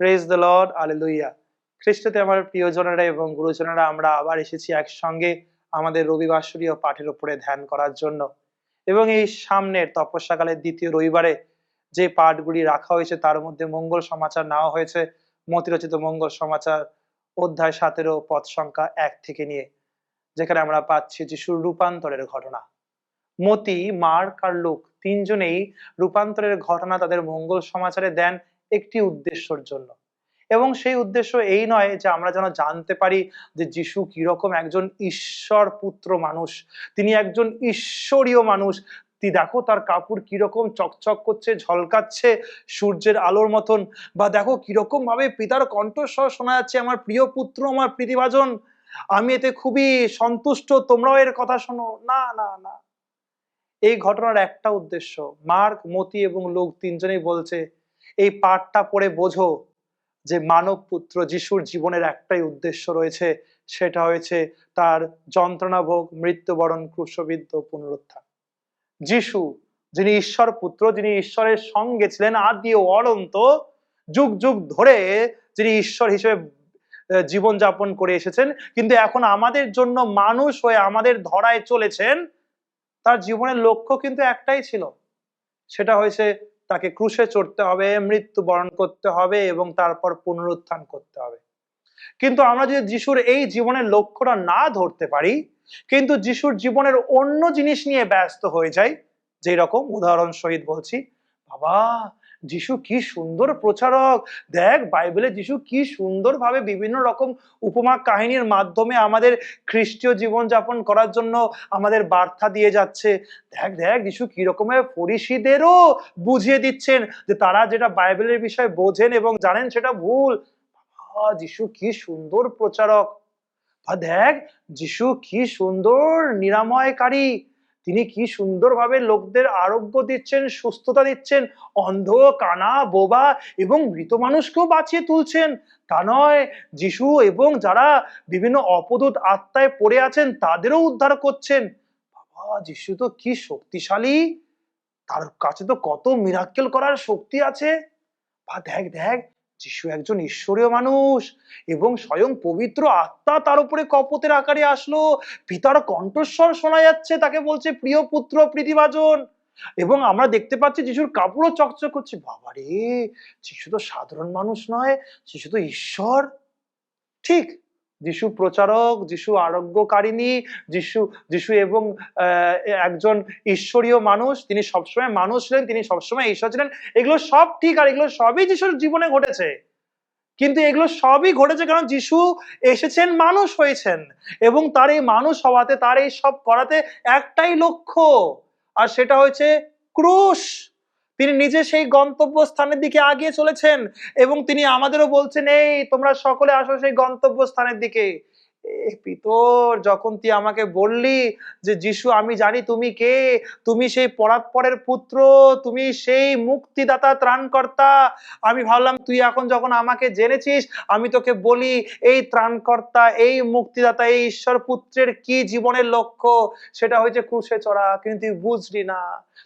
Praise the lord, hallelujah. খ্রিস্টতে আমার প্রিয়জনেরা এবং গুরুজনেরা, আমরা আবার এসেছি একসঙ্গে আমাদের রবিবাসরীয় পাঠের উপরে ধ্যান করার জন্য। এবং এই সামনের তপস্যাকালের দ্বিতীয় রবিবারে যে পাঠগুলি রাখা হয়েছে তার মধ্যে মঙ্গল সমাচার নেওয়া হয়েছে মতিরচিত মঙ্গল সমাচার অধ্যায় 17 পদ সংখ্যা 1 থেকে নিয়ে, যেখানে আমরা পাচ্ছি যিশুর রূপান্তরের ঘটনা। মতি, মার্ক আর লুক তিনজনেই রূপান্তরের ঘটনা তাদের মঙ্গল সমাচারে দেন একটি উদ্দেশ্যের জন্য। এবং সেই উদ্দেশ্য এই নয় যে আমরা যেন জানতে পারি যে যিশু কিরকম একজন ঈশ্বর পুত্র মানুষ, তিনি একজন ঈশ্বরীয় মানুষ। দেখো তার কাপড় কিরকম চকচক করছে, ঝলকাচ্ছে সূর্যের আলোর মতন, বা দেখো কিরকম ভাবে পিতার কণ্ঠস্বর শোনা যাচ্ছে, আমার প্রিয় পুত্র, আমার প্রীতিভাজন, আমি এতে খুবই সন্তুষ্ট, তোমরাও এর কথা শোনো। না না না, এই ঘটনার একটা উদ্দেশ্য। মার্ক, মতি এবং লুক তিনজনেই বলছে এই পাঠটা পড়ে বোঝো যে মানব পুত্র যিশুর জীবনের একটাই উদ্দেশ্য রয়েছে, সেটা হয়েছে তার যন্ত্রণা ভোগ, মৃত্যুবরণ, ক্রুশবিদ্ধ, পুনরুত্থান। যিশু যিনি ঈশ্বর পুত্র, যিনি ঈশ্বরের সঙ্গে ছিলেন আদি ও অনন্ত, যুগ যুগ ধরে যিনি ঈশ্বর হিসেবে জীবন যাপন করে এসেছেন, কিন্তু এখন আমাদের জন্য মানুষ হয়ে আমাদের ধরায় চলেছেন, তার জীবনের লক্ষ্য কিন্তু একটাই ছিল, সেটা হয়েছে তাকে ক্রুশে চড়তে হবে, মৃত্যুবরণ করতে হবে এবং তারপর পুনরুত্থান করতে হবে। কিন্তু আমরা যদি যিশুর এই জীবনের লক্ষ্যটা না ধরতে পারি, কিন্তু যিশুর জীবনের অন্য জিনিস নিয়ে ব্যস্ত হয়ে যাই, যেই রকম উদাহরণ সহিত বলছি, বাবা যিশু কি সুন্দর প্রচারক, দেখ বাইবেলে যিশু কি সুন্দরভাবে বিভিন্ন রকম উপমা কাহিনীর মাধ্যমে আমাদের খ্রিস্টীয় জীবন যাপন করার জন্য আমাদের বার্তা দিয়ে যাচ্ছে, দেখ দেখ যিশু কি রকমের ফরিসীদেরও বুঝিয়ে দিচ্ছেন যে তারা যেটা বাইবেলের বিষয়ে বোঝেন এবং জানেন সেটা ভুল। যিশু কি সুন্দর প্রচারক, বা দেখ যিশু কি সুন্দর নিরাময়কারী, তিনি কি সুন্দরভাবে লোকদের আরোগ্য দিচ্ছেন, সুস্থতা দিচ্ছেন, অন্ধ, কানা, বোবা এবং মৃত মানুষকেও বাঁচিয়ে তুলছেন। তা নয়, যিশু এবং যারা বিভিন্ন অপদূত আত্মায় পড়ে আছেন তাদেরও উদ্ধার করছেন। বাবা যিশু তো কি শক্তিশালী, তার কাছে তো কত মিরাক্কেল করার শক্তি আছে। বা দেখ দেখ যিশু একজন ঈশ্বরীয় মানুষ এবং স্বয়ং পবিত্র আত্মা তার উপরে কপতের আকারে আসলো, পিতার কণ্ঠস্বর শোনা যাচ্ছে, তাকে বলছে প্রিয় পুত্র, প্রীতিভাজন। এবং আমরা দেখতে পাচ্ছি যিশুর কাপড়ও চকচক করছে। বাবারে, যিশু তো সাধারণ মানুষ নয়, যিশু তো ঈশ্বর। ঠিক, যিশু প্রচারক, যিশু আরোগ্যকারিণী, যিশু যিশু এবং একজন ঈশ্বরীয় মানুষ, তিনি সবসময় মানুষ ছিলেন, তিনি সবসময় ঈশ্বর ছিলেন, এগুলো সব ঠিক, আর এগুলো সবই যিশুর জীবনে ঘটেছে। কিন্তু এগুলো সবই ঘটেছে কারণ যিশু এসেছেন, মানুষ হয়েছেন, এবং তার এই মানুষ হওয়াতে, তার এই সব করাতে একটাই লক্ষ্য, আর সেটা হয়েছে ক্রুশ। তিনি নিজে সেই গন্তব্য স্থানের দিকে আগিয়ে চলেছেন এবং তিনি আমাদেরও বলছেন, এই তোমরা সকলে আসো সেই গন্তব্য স্থানের দিকে। পিতর, যখন তুই আমাকে বললি যে যিশু আমি জানি তুমি কে, তুমি সেই পরাৎপরের পুত্র, তুমি সেই মুক্তিদাতা, ত্রাণকর্তা, আমি ভাবলাম তুই এখন যখন আমাকে জেনেছিস, আমি তোকে বলি এই ত্রাণকর্তা, এই মুক্তিদাতা, এই ঈশ্বর পুত্রের কি জীবনের লক্ষ্য, সেটা হয়েছে ক্রুশে চড়া। কিন্তু তুই বুঝলি না,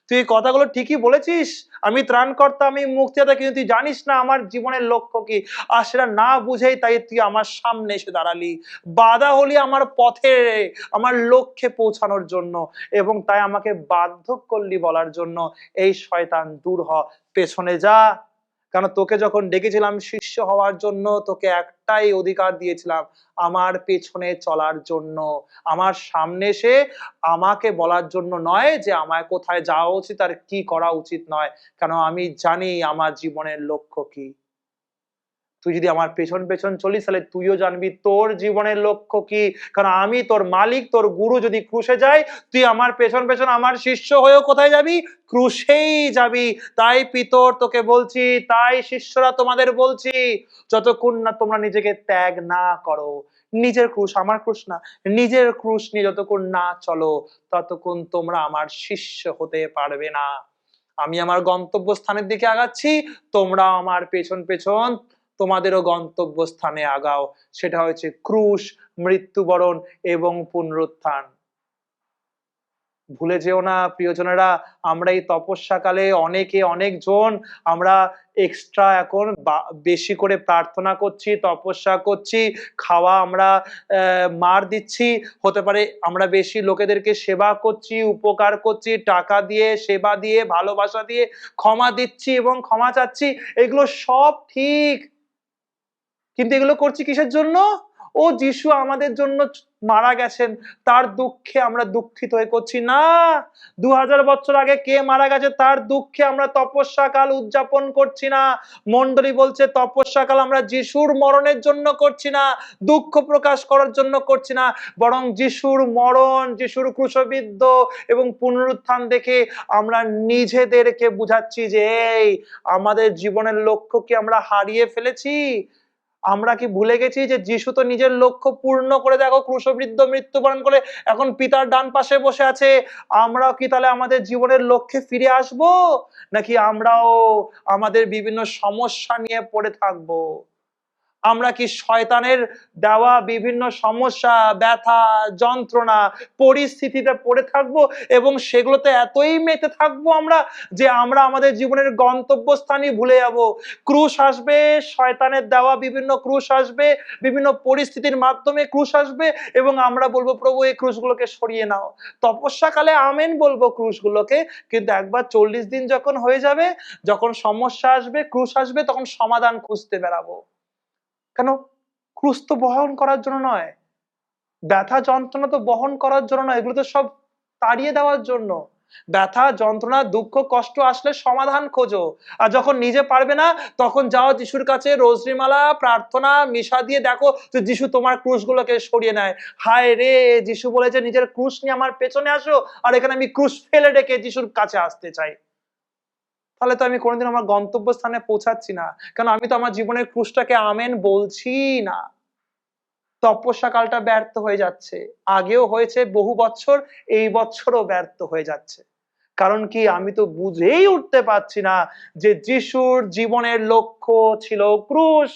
তুই কথাগুলো ঠিকই বলেছিস, আমি ত্রাণকর্তা, আমি মুক্তিদাতা, কিন্তু তুই জানিস না আমার জীবনের লক্ষ্য কি। আর সেটা না বুঝেই তাই তুই আমার সামনে এসে দাঁড়ালি, বাধা হলি আমার পথে, আমার লক্ষ্যে পৌঁছানোর জন্য, এবং তাই আমাকে বাধ্য করলি বলার জন্য, এই শয়তান দূর হ, পেছনে যা। কারণ তোকে যখন ডেকেছিলাম শিষ্য হওয়ার জন্য, তোকে একটাই অধিকার দিয়েছিলাম, আমার পেছনে চলার জন্য, আমার সামনে এসে আমাকে বলার জন্য নয় যে আমায় কোথায় যাওয়া উচিত আর কি করা উচিত নয়, কারণ আমি জানি আমার জীবনের লক্ষ্য কি। তুই যদি আমার পেছন পেছন চলিস তাহলে তুইও জানবি তোর জীবনের লক্ষ্য কি, কারণ আমি তোর মালিক, তোর গুরু। যদি ক্রুশে যাই, তুই আমার পেছন পেছন আমার শিষ্য হয়েও কোথায় যাবি? ক্রুশেই যাবি। তাই পিতর তোকে বলছি, তাই শিষ্যরা তোমাদের বলছি, যতক্ষণ না তোমরা নিজেকে ত্যাগ না করো, নিজের ক্রুশ, আমার ক্রুশ না, নিজের ক্রুশ নিয়ে যতক্ষণ না চলো, ততক্ষণ তোমরা আমার শিষ্য হতে পারবে না। আমি আমার গন্তব্য স্থানের দিকে আগাচ্ছি, তোমরা আমার পেছন পেছন তোমাদেরও গন্তব্য স্থানে আগাও, সেটা হচ্ছে ক্রুশ, মৃত্যুবরণ এবং পুনরুত্থান। ভুলে যেও না প্রিয়জনেরা, আমরা এই তপস্যাকালে অনেকজন আমরা এক্সট্রা এখন বেশি করে প্রার্থনা করছি, তপস্যা করছি, খাওয়া আমরা মার দিচ্ছি, হতে পারে আমরা বেশি লোকেদেরকে সেবা করছি, উপকার করছি, টাকা দিয়ে, সেবা দিয়ে, ভালোবাসা দিয়ে, ক্ষমা দিচ্ছি এবং ক্ষমা চাচ্ছি, এগুলো সব ঠিক। কিন্তু এগুলো করছি কিসের জন্য? ও যিশু আমাদের জন্য মারা গেছেন, তার দুঃখে আমরা দুঃখিত হয়ে করছি না। 2000 বছর আগে কে মারা গেছে তার দুঃখে আমরা তপস্যাকাল উদযাপন করছি না। মণ্ডলী বলছে তপস্যাকাল আমরা যিশুর মরণের জন্য করছি না, দুঃখ প্রকাশ করার জন্য করছি না, বরং যিশুর মরণ, যিশুর ক্রুশবিদ্ধ এবং পুনরুত্থান দেখে আমরা নিজেদেরকে বুঝাচ্ছি যে এই আমাদের জীবনের লক্ষ্য কি আমরা হারিয়ে ফেলেছি? আমরা কি ভুলে গেছি যে যিশু তো নিজের লক্ষ্য পূর্ণ করে দেখো ক্রুশবিদ্ধ মৃত্যুবরণ করে এখন পিতার ডান পাশে বসে আছে। আমরাও কি তাহলে আমাদের জীবনের লক্ষ্যে ফিরে আসব, নাকি আমরাও আমাদের বিভিন্ন সমস্যা নিয়ে পড়ে থাকবো? আমরা কি শয়তানের দেওয়া বিভিন্ন সমস্যা, ব্যথা, যন্ত্রণা, পরিস্থিতিতে পড়ে থাকবো এবং সেগুলোতে এতই মেতে থাকবো আমরা যে আমরা আমাদের জীবনের গন্তব্যস্থানই ভুলে যাব। ক্রুশ আসবে, শয়তানের দেওয়া বিভিন্ন ক্রুশ আসবে, বিভিন্ন পরিস্থিতির মাধ্যমে ক্রুশ আসবে এবং আমরা বলবো প্রভু এই ক্রুশগুলোকে সরিয়ে নাও। তপস্যাকালে আমেন বলবো ক্রুশগুলোকে, কিন্তু একবার 40 দিন যখন হয়ে যাবে, যখন সমস্যা আসবে, ক্রুশ আসবে, তখন সমাধান খুঁজতে বেরাবো। কেন? ক্রুশ তো বহন করার জন্য নয়, ব্যথা যন্ত্রণা তো বহন করার জন্য নয়, এগুলো তো সব তাড়িয়ে দেওয়ার জন্য। ব্যথা যন্ত্রণা দুঃখ কষ্ট আসলে সমাধান খোঁজো, আর যখন নিজে পারবে না তখন যাও যিশুর কাছে, রোজরিমালা প্রার্থনা মিশা দিয়ে দেখো যে যিশু তোমার ক্রুশগুলোকে সরিয়ে নেয়। হায় রে, যিশু বলেছে নিজের ক্রুশ নিয়ে আমার পেছনে আসো, আর এখানে আমি ক্রুশ ফেলে রেখে যিশুর কাছে আসতে চাই। তাহলে তো আমি কোনোদিন আমার গন্তব্যস্থানে পৌঁছাচ্ছি না, কারণ আমি তো আমার জীবনের ক্রুশটাকে আমেন বলছি না। তপস্যাকালটা ব্যর্থ হয়ে যাচ্ছে, আগেও হয়েছে বহু বছর, এই বছরও ব্যর্থ হয়ে যাচ্ছে। কারণ কি? আমি তো বুঝেই উঠতে পারছি না যে যিশুর জীবনের লক্ষ্য ছিল ক্রুশ।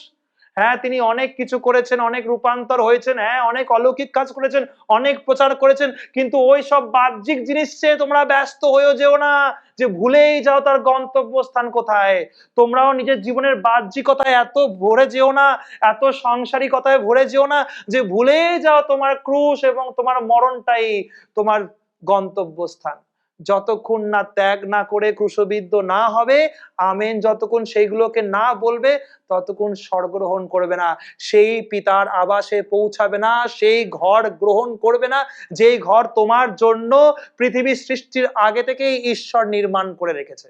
হ্যাঁ, তিনি অনেক কিছু করেছেন, অনেক রূপান্তর হয়েছেন, হ্যাঁ অনেক অলৌকিক কাজ করেছেন, অনেক প্রচার করেছেন, কিন্তু ওই সব বাহ্যিক জিনিস চেয়ে তোমরা ব্যস্ত হয়েও যেও না যে ভুলেই যাও তার গন্তব্যস্থান কোথায়। তোমরাও নিজের জীবনের বাহ্যিকতায় এত ভরে যেও না, এত সাংসারিকতায় ভরে যেও না যে ভুলে যাও তোমার ক্রুশ এবং তোমার মরণটাই তোমার গন্তব্যস্থান। যতক্ষণ না ত্যাগ না করে ক্রুশবিদ্ধ না হবে, আমেন যতক্ষণ সেইগুলোকে না বলবে, ততক্ষণ স্বর্গ গ্রহণ করবে না, সেই পিতার আবাসে পৌঁছাবে না, সেই ঘর গ্রহণ করবে না যেই ঘর তোমার জন্য পৃথিবী সৃষ্টির আগে থেকেই ঈশ্বর নির্মাণ করে রেখেছে।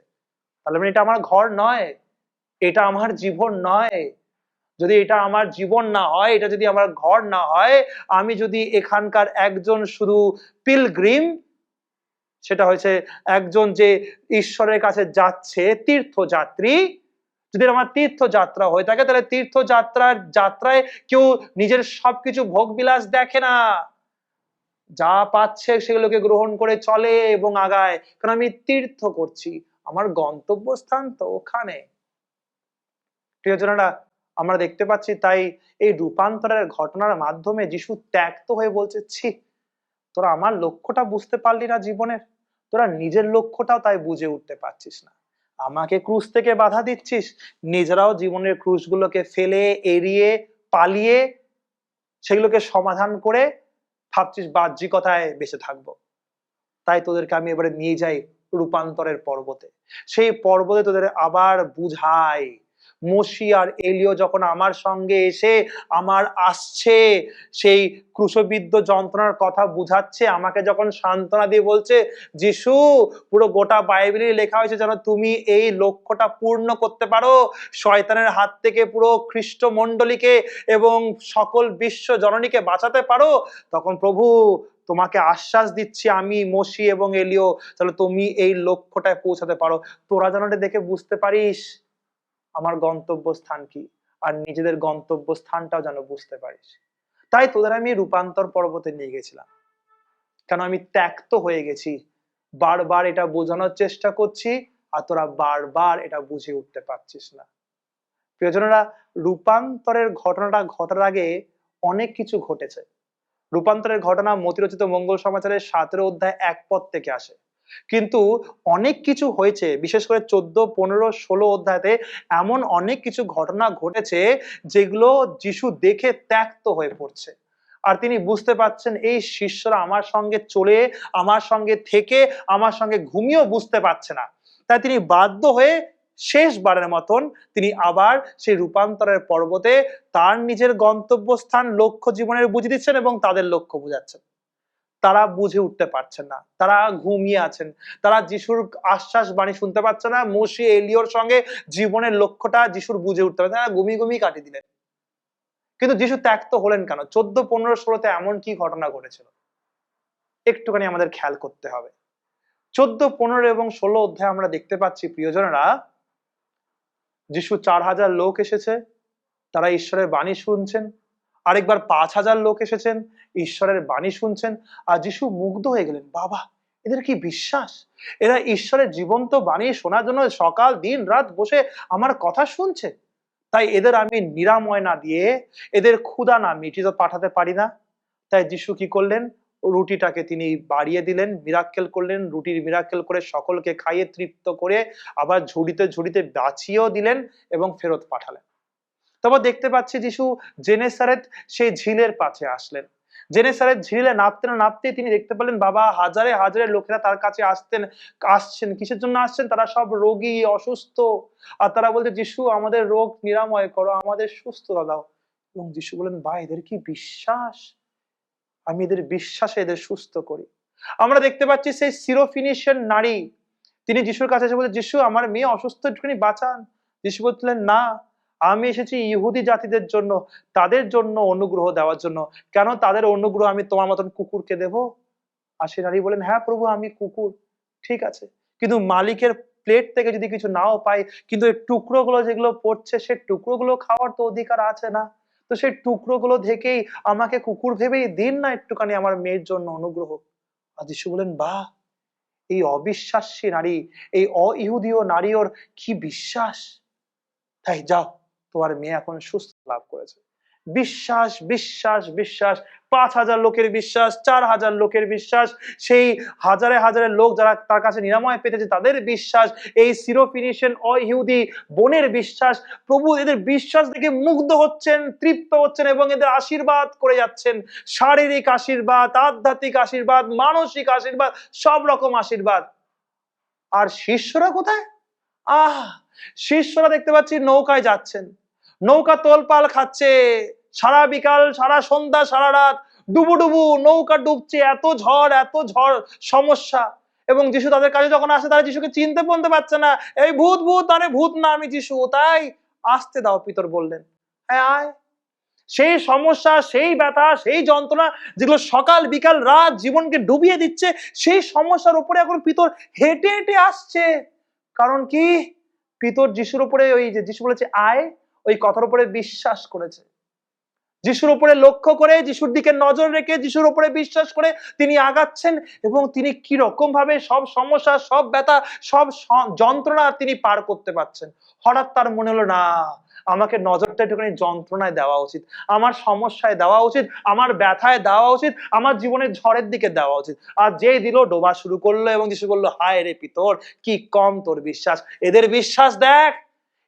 তাহলে মানে এটা আমার ঘর নয়, এটা আমার জীবন নয়। যদি এটা আমার জীবন না হয়, এটা যদি আমার ঘর না হয়, আমি যদি এখানকার একজন শুধু পিলগ্রিম, সেটা হয়েছে একজন যে ঈশ্বরের কাছে যাচ্ছে, তীর্থযাত্রী, যদি আমার তীর্থযাত্রা হয়ে থাকে, তাহলে যাত্রায় কেউ নিজের সবকিছু ভোগ বিলাস দেখে না, যা পাচ্ছে সেগুলোকে গ্রহণ করে চলে এবং আগায়, কারণ আমি তীর্থ করছি, আমার গন্তব্যস্থান তো ওখানে। প্রিয়জনেরা, আমরা দেখতে পাচ্ছি তাই এই রূপান্তরের ঘটনার মাধ্যমে যিশু ত্যক্ত হয়ে বলছে, ছি, তোরা আমার লক্ষ্যটা বুঝতে পারলি না জীবনের, তোরা নিজের লক্ষ্যটাও তাই বুঝে উঠতে পারছিস না, আমাকে ক্রুশ থেকে বাধা দিচ্ছিস, নিজেরাও জীবনের ক্রুশগুলোকে ফেলে, এড়িয়ে, পালিয়ে, সেগুলোকে সমাধান করে ভাবছিস বাহ্যিকতায় বেঁচে থাকবো। তাই তোদেরকে আমি এবারে নিয়ে যাই রূপান্তরের পর্বতে, সেই পর্বতে তোদের আবার বুঝাই। মসি আর এলিও যখন আমার সঙ্গে এসে আমার আসছে সেই ক্রুশবিদ্ধ যন্ত্রণার কথা বুঝাচ্ছে, আমাকে যখন সান্ত্বনা দিয়ে বলছে, যিশু পুরো গোটা বাইবেলে লেখা হয়েছে যেন তুমি এই লক্ষ্যটা পূর্ণ করতে পারো, শয়তানের হাত থেকে পুরো খ্রিস্ট মণ্ডলীকে এবং সকল বিশ্ব জননীকে বাঁচাতে পারো, তখন প্রভু তোমাকে আশ্বাস দিচ্ছি আমি, মসি এবং এলিও, তাহলে তুমি এই লক্ষ্যটায় পৌঁছাতে পারো। তোরা যেন দেখে বুঝতে পারিস আমার গন্তব্যস্থান কি, আর নিজেদের গন্তব্যস্থানটাও যেন বুঝতে পারিস। তাই তোদের আমি রূপান্তর পর্বতে নিয়ে গেছিলাম, কেন আমি ত্যক্ত হয়ে গেছি, বারবার এটা বোঝানোর চেষ্টা করছি, আর তোরা বারবার এটা বুঝে উঠতে পারছিস না। প্রিয়জনেরা, রূপান্তরের ঘটনাটা ঘটার আগে অনেক কিছু ঘটেছে। রূপান্তরের ঘটনা মতিরচিত মঙ্গল সমাচারের 17 অধ্যায় 1 পদ থেকে আসে। কিন্তু অনেক কিছু হয়েছে, বিশেষ করে 14, 15, 16 অধ্যায়তে এমন অনেক কিছু ঘটনা ঘটেছে যেগুলো যিশু দেখে ত্যক্ত হয়ে পড়ছে। আর তিনি বুঝতে পারছেন এই শিষ্যরা আমার সঙ্গে চলে, আমার সঙ্গে থেকে, আমার সঙ্গে ঘুমিয়েও বুঝতে পারছে না। তাই তিনি বাধ্য হয়ে শেষবারের মতন তিনি আবার সেই রূপান্তরের পর্বতে তার নিজের গন্তব্যস্থান, লক্ষ্য জীবনের বুঝিয়ে দিচ্ছেন এবং তাদের লক্ষ্য বুঝাচ্ছেন। তারা বুঝে উঠতে পারছেন না, তারা ঘুমিয়ে আছেন, তারা যিশুর আশ্বাস বাণী শুনতে পাচ্ছে না। মোশে, এলিয়র সঙ্গে জীবনের লক্ষ্যটা যিশুর বুঝে উঠতে পারছে না, ঘুমিয়ে কাটিয়ে দিলেন। কিন্তু যিশু ত্যক্ত হলেন কেন? 14, 15, 16তে এমন কি ঘটনা ঘটেছিল একটুখানি আমাদের খেয়াল করতে হবে। 14, 15 এবং 16 অধ্যায়ে আমরা দেখতে পাচ্ছি প্রিয়জনেরা, যিশু 4000 লোক এসেছে, তারা ঈশ্বরের বাণী শুনছেন। আরেকবার 5000 লোক এসেছেন, ঈশ্বরের বাণী শুনছেন। আর যিশু মুগ্ধ হয়ে গেলেন, বাবা এদের কি বিশ্বাস! এরা ঈশ্বরের জীবন্ত বাণী শোনার জন্য সকাল দিন রাত বসে আমার কথা শুনছে। তাই এদের আমি নিরাময় না দিয়ে, এদের ক্ষুধা না মিটিয়ে তো পাঠাতে পারি না। তাই যিশু কি করলেন? রুটিটাকে তিনি বাড়িয়ে দিলেন, মিরাক্কেল করলেন, রুটির মিরাক্কেল করে সকলকে খাইয়ে তৃপ্ত করে আবার ঝুড়িতে ঝুড়িতে বাছিয়েও দিলেন এবং ফেরত পাঠালেন। তারপর দেখতে পাচ্ছি যিশু জেনেসারেত সেই ঝিলের পাশে আসলেন। জেনেসারেত ঝিলে নামতে না নামতে তিনি দেখতে পেলেন বাবা হাজারে হাজারে লোকেরা তার কাছে আসছেন। কিসের জন্য আসছেন? তারা সব রোগী, অসুস্থ। আর তারা বলছে, যিশু আমাদের রোগ নিরাময় করো, আমাদের সুস্থতা দাও। এবং যিশু বলেন, বা এদের কি বিশ্বাস! আমি এদের বিশ্বাসে এদের সুস্থ করি। আমরা দেখতে পাচ্ছি সেই সিরোফিনিশিয়ান নারী, তিনি যিশুর কাছে এসে বলছে, যিশু আমার মেয়ে অসুস্থ, একটুখানি বাঁচান। যিশু বলছিলেন, না, আমি এসেছি ইহুদি জাতিদের জন্য, তাদের জন্য অনুগ্রহ দেওয়ার জন্য। কেন তাদের অনুগ্রহ আমি তোমার মতন কুকুরকে দেব? আর সে নারী বলেন, হ্যাঁ প্রভু, আমি কুকুর, ঠিক আছে, কিন্তু মালিকের প্লেট থেকে যদি কিছু নাও পাই, কিন্তু এই টুকরোগুলো যেগুলো পড়ছে, সে টুকরোগুলো খাওয়ার তো অধিকার আছে না? তো সেই টুকরোগুলো থেকেই আমাকে কুকুর ভেবেই দিন না একটুখানি আমার মেয়ের জন্য অনুগ্রহ। আর যিশু বলেন, বাহ, এই অবিশ্বাসী নারী, এই অইহুদীয় নারী, ওর কি বিশ্বাস! তাই যাও, তোমার মেয়ে এখন সুস্থ লাভ করেছে। বিশ্বাস, বিশ্বাস, বিশ্বাস। 5000 লোকের বিশ্বাস, 4000 লোকের বিশ্বাস, সেই হাজারে হাজারে লোক যারা তার কাছে নিরাময় পেতেছে তাদের বিশ্বাস, এই সিরোফিনিশিয়ান অইহুদি বোনের বিশ্বাস। প্রভু এদের বিশ্বাস দেখে মুগ্ধ হচ্ছেন, তৃপ্ত হচ্ছেন এবং এদের আশীর্বাদ করে যাচ্ছেন। শারীরিক আশীর্বাদ, আধ্যাত্মিক আশীর্বাদ, মানসিক আশীর্বাদ, সব রকম আশীর্বাদ। আর শিষ্যরা কোথায়? আহ, শিষ্যরা দেখতে পাচ্ছি নৌকায় যাচ্ছেন, নৌকা তোলপাল খাচ্ছে, সারা বিকাল, সারা সন্ধ্যা, সারা রাত ডুবু ডুবু নৌকা ডুবছে, এত ঝড়, সমস্যা। এবং যিশু তাদের কাছে যখন আসে, তারা যিশুকে চিনতে পর্যন্ত পারছে না। এই ভূত ভূত, আরে ভূত না, আমি যিশু। তাই আসতে দাও, পিতর বললেন, হ্যাঁ আয়। সেই সমস্যা, সেই ব্যথা, সেই যন্ত্রণা যেগুলো সকাল বিকাল রাত জীবনকে ডুবিয়ে দিচ্ছে, সেই সমস্যার উপরে এখন পিতর হেঁটে হেঁটে আসছে। কারণ কি? পিতর যিশুর উপরে, ওই যে যিশু বলেছে আয়, ওই কথার উপরে বিশ্বাস করেছে। যিশুর উপরে লক্ষ্য করে, যিশুর দিকে নজর রেখে, যিশুর উপরে বিশ্বাস করে তিনি আগাচ্ছেন। এবং তিনি কি রকম ভাবে সব সমস্যা, সব ব্যথা, সব যন্ত্রণা তিনি পার করতে পারছেন। হঠাৎ তার মনে হলো, না, আমাকে নজরটা একটুখানি যন্ত্রণায় দেওয়া উচিত, আমার সমস্যায় দেওয়া উচিত, আমার ব্যথায় দেওয়া উচিত, আমার জীবনের ঝড়ের দিকে দেওয়া উচিত। আর যেই দিল, ডোবা শুরু করলো এবং যিশু বললো, হায় রে পিতর, কি কম তোর বিশ্বাস! এদের বিশ্বাস দেখ,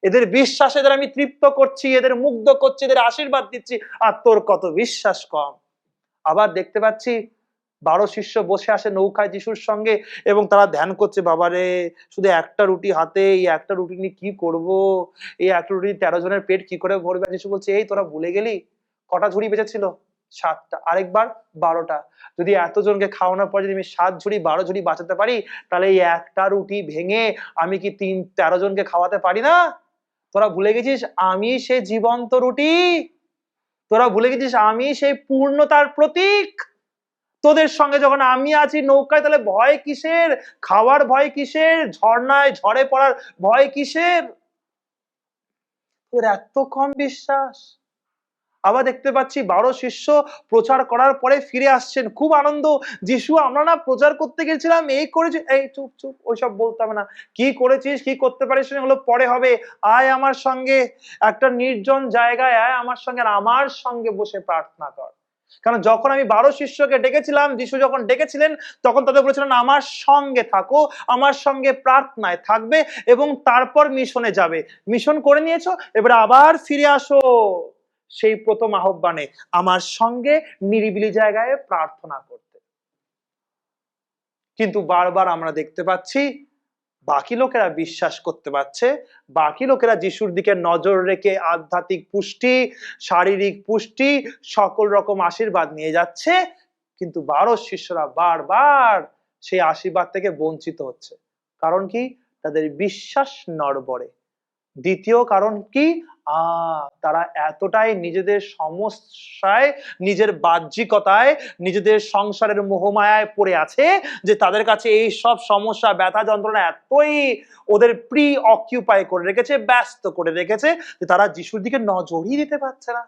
এদের বিশ্বাসে এদের আমি তৃপ্ত করছি, এদের মুগ্ধ করছি, এদের আশীর্বাদ দিচ্ছি, আর তোর কত বিশ্বাস কম। আবার দেখতে পাচ্ছি 12 শিষ্য বসে আসে নৌকায় যিশুর সঙ্গে এবং তারা ধ্যান করছে, বাবারে শুধু একটা রুটি হাতে, এই একটা রুটি নিয়ে কি করব? এই একটা রুটি 13 জনের পেট কি করে ভরবে? যিশু বলছে, এই তোরা ভুলে গেলি কটা ঝুড়ি বেঁচেছিল? 7টা, আরেকবার 12টা। যদি এতজনকে খাওয়ানোর পর যদি আমি 7 ঝুড়ি 12 ঝুড়ি বাঁচাতে পারি, তাহলে এই একটা রুটি ভেঙে আমি কি 13 জনকে খাওয়াতে পারি না? তোরা ভুলে গেছিস আমি সেই জীবন্ত রুটি, তোরা ভুলে গেছিস আমি সেই পূর্ণতার প্রতীক। তোদের সঙ্গে যখন আমি আছি নৌকায়, তাহলে ভয় কিসের? খাওয়ার ভয় কিসের? ঝর্ণায় ঝড়ে পড়ার ভয় কিসের? তোর এত কম বিশ্বাস। আবার দেখতে পাচ্ছি 12 শিষ্য প্রচার করার পরে ফিরে আসছেন, খুব আনন্দ। যিশু, আমরা না প্রচার করতে গেছিলাম, এই করেছি। এই চুপ চুপ, ওইসব বলতে হবে না। কি করেছিস, কি করতে পারিস হলো পরে হবে। আয় আমার সঙ্গে একটা নির্জন জায়গায়, আয় আমার সঙ্গে, আর আমার সঙ্গে বসে প্রার্থনা কর। কারণ যখন আমি 12 শিষ্যকে ডেকেছিলাম, যিশু যখন ডেকেছিলেন, তখন তাদের বলেছিলেন আমার সঙ্গে থাকো, আমার সঙ্গে প্রার্থনায় থাকবে এবং তারপর মিশনে যাবে। মিশন করে নিয়েছো, এবারে আবার ফিরে আসো সেই প্রথম আহ্বানে, আমার সঙ্গে নিরিবিলি জায়গায় প্রার্থনা করতে। কিন্তু বারবার আমরা দেখতে পাচ্ছি বাকি লোকেরা বিশ্বাস করতে পারছে, বাকি লোকেরা যিশুর দিকে নজর রেখে আধ্যাত্মিক পুষ্টি, শারীরিক পুষ্টি, সকল রকম আশীর্বাদ নিয়ে যাচ্ছে, কিন্তু 12 শিষ্যরা বারবার সেই আশীর্বাদ থেকে বঞ্চিত হচ্ছে। কারণ কি? তাদের বিশ্বাস নড়বড়ে। দ্বিতীয় কারণ কি? তারা এতটাই নিজেদের সমস্যায়, নিজের বাহ্যিকতায়, নিজেদের সংসারের মোহমায়ায় পড়ে আছে যে তাদের কাছে এই সব সমস্যা, ব্যথা, যন্ত্রণা এতই ওদের প্রি অকিউপাই করে রেখেছে, ব্যস্ত করে রেখেছে যে তারা যিশুর দিকে নজরই দিতে পারছে না।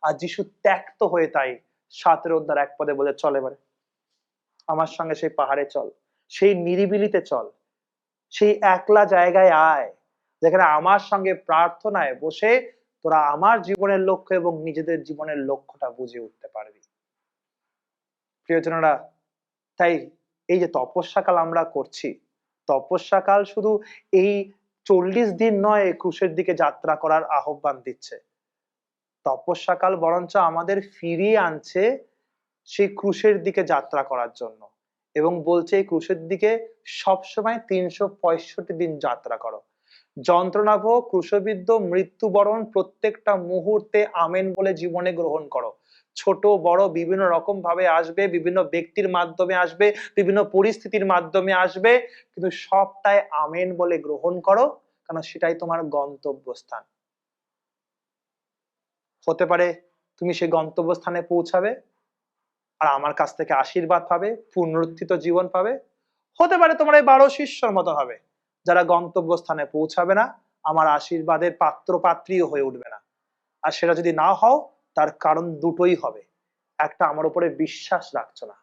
আর যিশু ত্যক্ত হয়ে তাই 7 অধ্যায় 1 পদে বলে, চল এবারে আমার সঙ্গে সেই পাহাড়ে চল, সেই নিরিবিলিতে চল, সেই একলা জায়গায় আয়, যেখানে আমার সঙ্গে প্রার্থনায় বসে তোরা আমার জীবনের লক্ষ্য এবং নিজেদের জীবনের লক্ষ্যটা বুঝে উঠতে পারবি। প্রিয়জনেরা, তাই এই যে তপস্যাকাল আমরা করছি, তপস্যাকাল শুধু এই 40 দিন নয় ক্রুশের দিকে যাত্রা করার আহ্বান দিচ্ছে। তপস্যাকাল বরঞ্চ আমাদের ফিরিয়ে আনছে সেই ক্রুশের দিকে যাত্রা করার জন্য, এবং বলছে এই ক্রুশের দিকে সবসময় 365 দিন যাত্রা করো। যন্ত্রণা ভোগ, ক্রুশবিদ্ধ, মৃত্যুবরণ প্রত্যেকটা মুহূর্তে আমেন বলে জীবনে গ্রহণ করো। ছোট বড় বিভিন্ন রকম ভাবে আসবে, বিভিন্ন ব্যক্তির মাধ্যমে আসবে, বিভিন্ন পরিস্থিতির মাধ্যমে আসবে, কিন্তু সবটাই আমেন বলে গ্রহণ করো, কারণ সেটাই তোমার গন্তব্যস্থান। হতে পারে তুমি সেই গন্তব্যস্থানে পৌঁছাবে আর আমার কাছ থেকে আশীর্বাদ পাবে, পুনরুত্থিত জীবন পাবে। হতে পারে তোমার এই 12 শিষ্যর মতো হবে, যারা গন্তব্যস্থানে পৌঁছাবে না, আমার আশীর্বাদের পাত্র পাত্রীও হয়ে উঠবে না। আর সেটা যদি না হও, তার কারণ দুটোই হবে। একটা, আমার উপরে বিশ্বাস রাখছো না।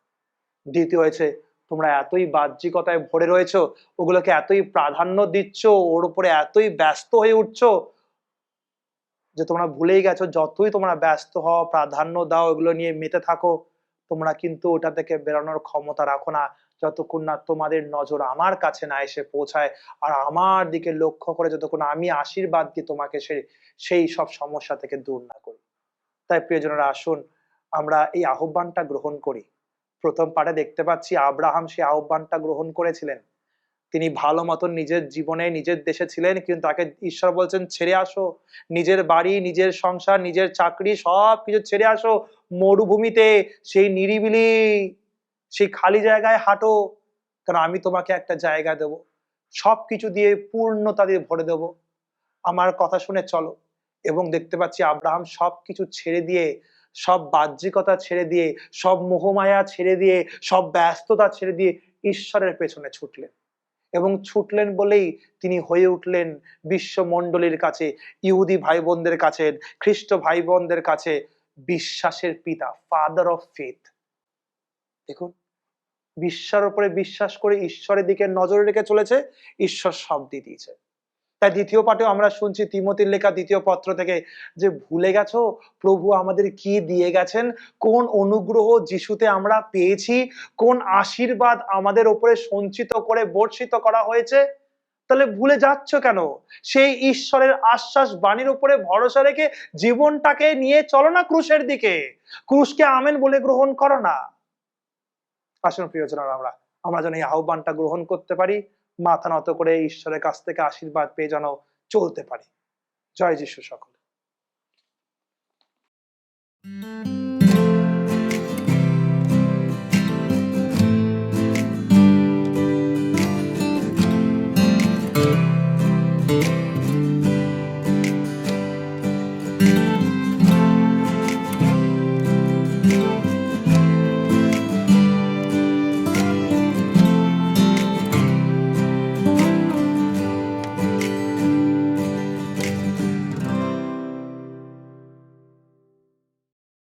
দ্বিতীয় হয়েছে, তোমরা এতই বাহ্যিকতায় ভরে রয়েছো, ওগুলোকে এতই প্রাধান্য দিচ্ছ, ওর উপরে এতই ব্যস্ত হয়ে উঠছো যে তোমরা ভুলেই গেছো যতই তোমরা ব্যস্ত হও, প্রাধান্য দাও, এগুলো নিয়ে মেতে থাকো, তোমরা কিন্তু ওটা থেকে বেরোনোর ক্ষমতা রাখো না যতক্ষণ না তোমাদের নজর আমার কাছে না এসে পৌঁছায়, আর আমার দিকে লক্ষ্য করে যতক্ষণ আমি আশীর্বাদ দিয়ে তোমাকে সেই সব সমস্যা থেকে দূর না করি। তাই প্রিয়জনেরা, আসুন আমরা এই আহ্বানটা গ্রহণ করি। প্রথম পাঠে দেখতে পাচ্ছি আব্রাহাম সেই আহ্বানটা গ্রহণ করেছিলেন। তিনি ভালো মতন নিজের জীবনে নিজের দেশে ছিলেন, কিন্তু তাকে ঈশ্বর বলছেন ছেড়ে আসো, নিজের বাড়ি, নিজের সংসার, নিজের চাকরি সবকিছু ছেড়ে আসো, মরুভূমিতে সেই নিরিবিলি সেই খালি জায়গায় হাঁটো, কারণ আমি তোমাকে একটা জায়গা দেব, সবকিছু দিয়ে পূর্ণতা দিয়ে ভরে দেব, আমার কথা শুনে চলো। এবং দেখতে পাচ্ছি আব্রাহাম সবকিছু ছেড়ে দিয়ে, সব বাহ্যিকতা ছেড়ে দিয়ে, সব মোহমায়া ছেড়ে দিয়ে, সব ব্যস্ততা ছেড়ে দিয়ে ঈশ্বরের পেছনে ছুটলেন। এবং ছুটলেন বলেই তিনি হয়ে উঠলেন বিশ্বমণ্ডলীর কাছে, ইহুদি ভাই বোনদের কাছে, খ্রিস্ট ভাই বোনদের কাছে বিশ্বাসের পিতা, ফাদার অফ ফেথ। দেখুন, বিশ্বাসের উপরে বিশ্বাস করে ঈশ্বরের দিকে নজর রেখে চলেছে, ঈশ্বর সব দিয়ে দিয়েছে। তাই দ্বিতীয় পাঠেও আমরা শুনছি তিমোথীর লেখা দ্বিতীয় পত্র থেকে যে ভুলে গেছো প্রভু আমাদের কি দিয়ে গেছেন, কোন অনুগ্রহ যিশুতে আমরা পেয়েছি, কোন আশীর্বাদ আমাদের উপরে সঞ্চিত করে বর্ষিত করা হয়েছে, তাহলে ভুলে যাচ্ছ কেন? সেই ঈশ্বরের আশ্বাস বাণীর উপরে ভরসা রেখে জীবনটাকে নিয়ে চলো না ক্রুশের দিকে, ক্রুশকে আমেন বলে গ্রহণ করো না। আসুন প্রিয়জনেরা, আমরা যেন এই আহ্বানটা গ্রহণ করতে পারি, মাথা নত করে ঈশ্বরের কাছ থেকে আশীর্বাদ পেয়ে যেন চলতে পারি। জয় যিশু সকল।